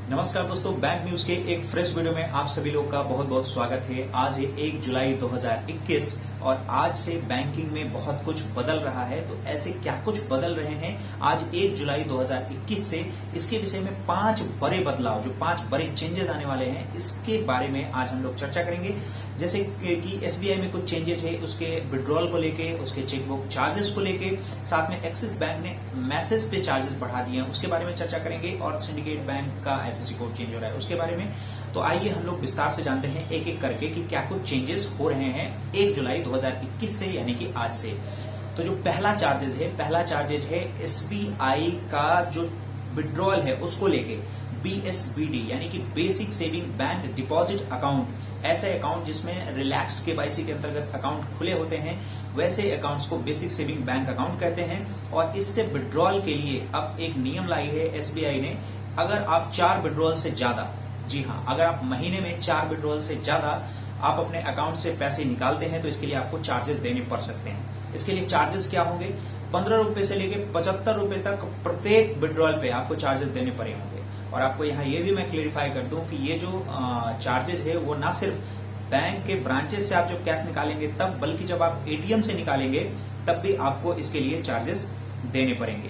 नमस्कार दोस्तों, bank news के एक फ्रेश वीडियो में आप सभी लोग का बहुत बहुत स्वागत है। आज है 1 जुलाई 2021 और आज से बैंकिंग में बहुत कुछ बदल रहा है। तो ऐसे क्या कुछ बदल रहे हैं आज 1 जुलाई 2021 से, इसके विषय में 5 बड़े बदलाव, जो 5 बड़े चेंजेस आने वाले हैं, इसके बारे में आज हम लोग चर्चा करेंगे। जैसे कि एसबीआई में कुछ चेंजेस है, उसके विड्रॉल को लेके, उसके चेकबुक चार्जेस को लेके, साथ में एक्सिस बैंक ने मैसेज पे चार्जेस बढ़ा दिए हैं, उसके बारे में चर्चा करेंगे। और सिंडिकेट बैंक का आईएफएससी कोड चेंज हो रहा है, उसके बारे में। तो आइए हम लोग विस्तार से जानते हैं एक एक करके कि क्या कुछ चेंजेस हो रहे हैं 1 जुलाई 2021 से, यानी कि आज से। तो जो पहला चार्जेस है एसबीआई का जो विड्रॉल है उसको लेके, बीएसबीडी यानी कि basic saving bank deposit account. ऐसे अकाउंट जिसमें रिलैक्स्ड केवाईसी के अंतर्गत अकाउंट खुले होते हैं, वैसे अकाउंट्स को बेसिक सेविंग बैंक अकाउंट कहते हैं। और इससे विड्रॉल के लिए अब एक नियम लाई है एसबीआई ने। अगर आप 4 विड्रॉल से ज्यादा, जी हाँ, अगर आप महीने में 4 विड्रॉल से ज्यादा आप अपने अकाउंट से पैसे निकालते हैं तो इसके लिए आपको चार्जेस देने पड़ सकते हैं। इसके लिए चार्जेस क्या होंगे? 15 रुपए से लेके 75 रुपए तक प्रत्येक विड्रॉल पे आपको चार्जेस देने पड़े होंगे। और आपको यहाँ ये भी मैं क्लेरिफाई कर दूं कि ये जो चार्जेस है वो ना सिर्फ बैंक के ब्रांचेस से आप जब कैश निकालेंगे तब, बल्कि जब आप एटीएम से निकालेंगे तब भी आपको इसके लिए चार्जेस देने पड़ेंगे।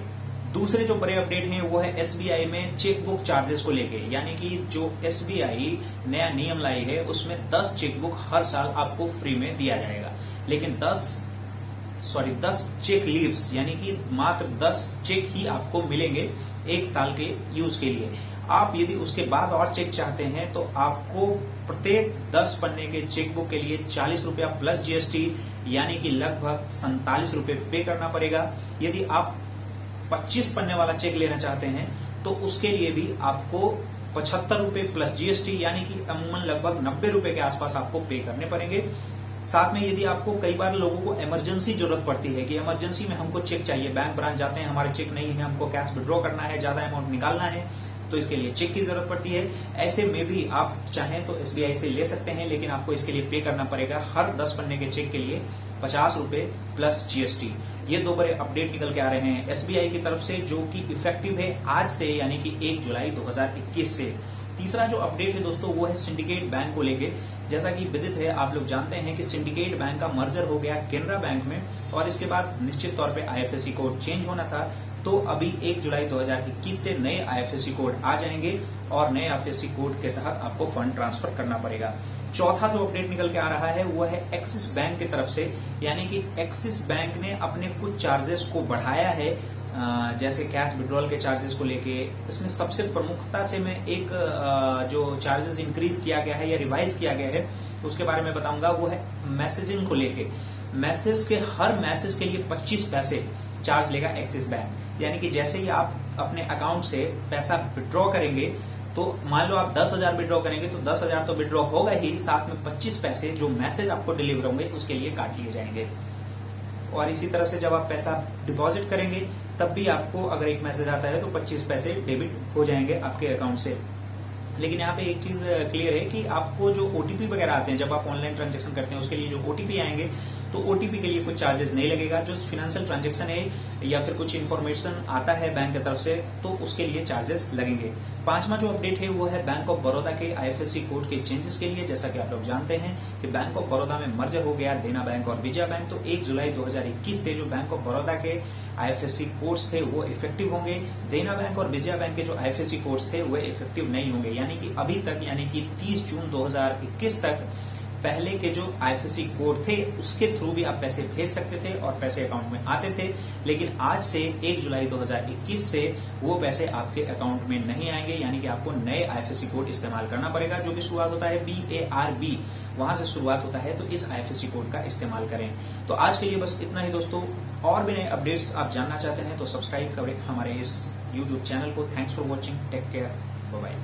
दूसरे जो बड़े अपडेट हैं वो है एसबीआई में चेकबुक चार्जेस को लेके, यानी कि जो एसबीआई नया नियम लाई है उसमें 10 चेकबुक हर साल आपको फ्री में दिया जाएगा। लेकिन 10 चेक लीव्स, यानी कि मात्र 10 चेक ही आपको मिलेंगे एक साल के यूज के लिए। आप यदि उसके बाद और चेक चाहते हैं तो आपको प्रत्येक 10 पन्ने के चेकबुक के लिए 40 रुपया प्लस जीएसटी, यानी कि लगभग 47 रुपए पे करना पड़ेगा। यदि आप 25 पन्ने वाला चेक लेना चाहते हैं तो उसके लिए भी आपको 75 रुपए प्लस जीएसटी, यानी कि अमूमन लगभग 90 रुपए के आसपास आपको पे करने पड़ेंगे। साथ में यदि आपको, कई बार लोगों को इमरजेंसी जरूरत पड़ती है कि इमरजेंसी में हमको चेक चाहिए, बैंक ब्रांच जाते हैं, हमारे चेक नहीं है, हमको कैश विड्रॉ करना है, ज्यादा अमाउंट निकालना है, तो इसके लिए चेक की जरूरत पड़ती है। ऐसे में भी आप चाहें तो एसबीआई से ले सकते हैं, लेकिन आपको इसके लिए पे करना पड़ेगा हर 10 पन्ने के चेक के लिए 50 रुपए प्लस जीएसटी। ये 2 बड़े अपडेट निकल के आ रहे हैं एसबीआई की तरफ से, जो कि इफेक्टिव है आज से, यानी कि 1 जुलाई 2021 से। तीसरा जो अपडेट है दोस्तों वो है सिंडिकेट बैंक को लेके। जैसा कि विदित है, आप लोग जानते हैं कि सिंडिकेट बैंक का मर्जर हो गया केनरा बैंक में, और इसके बाद निश्चित तौर पे आईएफएससी कोड चेंज होना था। तो अभी 1 जुलाई 2021 से नए आईएफएससी कोड आ जाएंगे और नए आईएफएससी कोड के तहत आपको फंड ट्रांसफर करना पड़ेगा। चौथा जो अपडेट निकल के आ रहा है वो है एक्सिस बैंक की तरफ से, यानी कि एक्सिस बैंक ने अपने कुछ चार्जेस को बढ़ाया है। जैसे कैश विड्रॉल के चार्जेस को लेके, इसमें सबसे प्रमुखता से मैं एक जो चार्जेस इंक्रीज किया गया है या रिवाइज किया गया है उसके बारे में बताऊंगा, वो है मैसेजिंग को लेके। मैसेज के हर मैसेज के लिए 25 पैसे चार्ज लेगा एक्सिस बैंक। यानी कि जैसे ही आप अपने अकाउंट से पैसा विड्रॉ करेंगे, तो मान लो आप 10,000 विड्रॉ करेंगे तो 10,000 तो विड्रॉ होगा ही, साथ में 25 पैसे जो मैसेज आपको डिलीवर होंगे उसके लिए काट लिए जाएंगे। और इसी तरह से जब आप पैसा डिपॉजिट करेंगे तब भी आपको, अगर एक मैसेज आता है तो 25 पैसे डेबिट हो जाएंगे आपके अकाउंट से। लेकिन यहाँ पे एक चीज क्लियर है कि आपको जो ओटीपी वगैरह आते हैं जब आप ऑनलाइन ट्रांजैक्शन करते हैं, उसके लिए जो ओटीपी आएंगे तो ओटीपी के लिए कुछ चार्जेस नहीं लगेगा। जो फाइनेंशियल ट्रांजैक्शन है या फिर कुछ इन्फॉर्मेशन आता है बैंक की तरफ से तो उसके लिए चार्जेस लगेंगे। 5वां जो अपडेट है वो है बैंक ऑफ बड़ौदा के आईएफएससी कोड के चेंजेस के लिए। जैसा कि आप लोग जानते हैं कि बैंक ऑफ बड़ौदा में मर्जर हो गया देना बैंक और विजया बैंक, तो 1 जुलाई 2021 से जो बैंक ऑफ बड़ौदा के आईएफएससी कोड्स थे वो इफेक्टिव होंगे। देना बैंक और विजया बैंक के जो आईएफएससी कोड्स थे वो इफेक्टिव नहीं होंगे, यानी कि अभी तक, यानी कि 30 जून 2021 तक पहले के जो आईएफएससी कोड थे उसके थ्रू भी आप पैसे भेज सकते थे और पैसे अकाउंट में आते थे। लेकिन आज से 1 जुलाई 2021 से वो पैसे आपके अकाउंट में नहीं आएंगे, यानी कि आपको नए आईएफएससी कोड इस्तेमाल करना पड़ेगा। जो भी शुरुआत होता है BARB, वहां से शुरुआत होता है, तो इस आईएफएससी कोड का इस्तेमाल करें। तो आज के लिए बस इतना ही दोस्तों। और भी नए अपडेट्स आप जानना चाहते हैं तो सब्सक्राइब करें हमारे इस यूट्यूब चैनल को। Thanks for watching, take care, bye bye.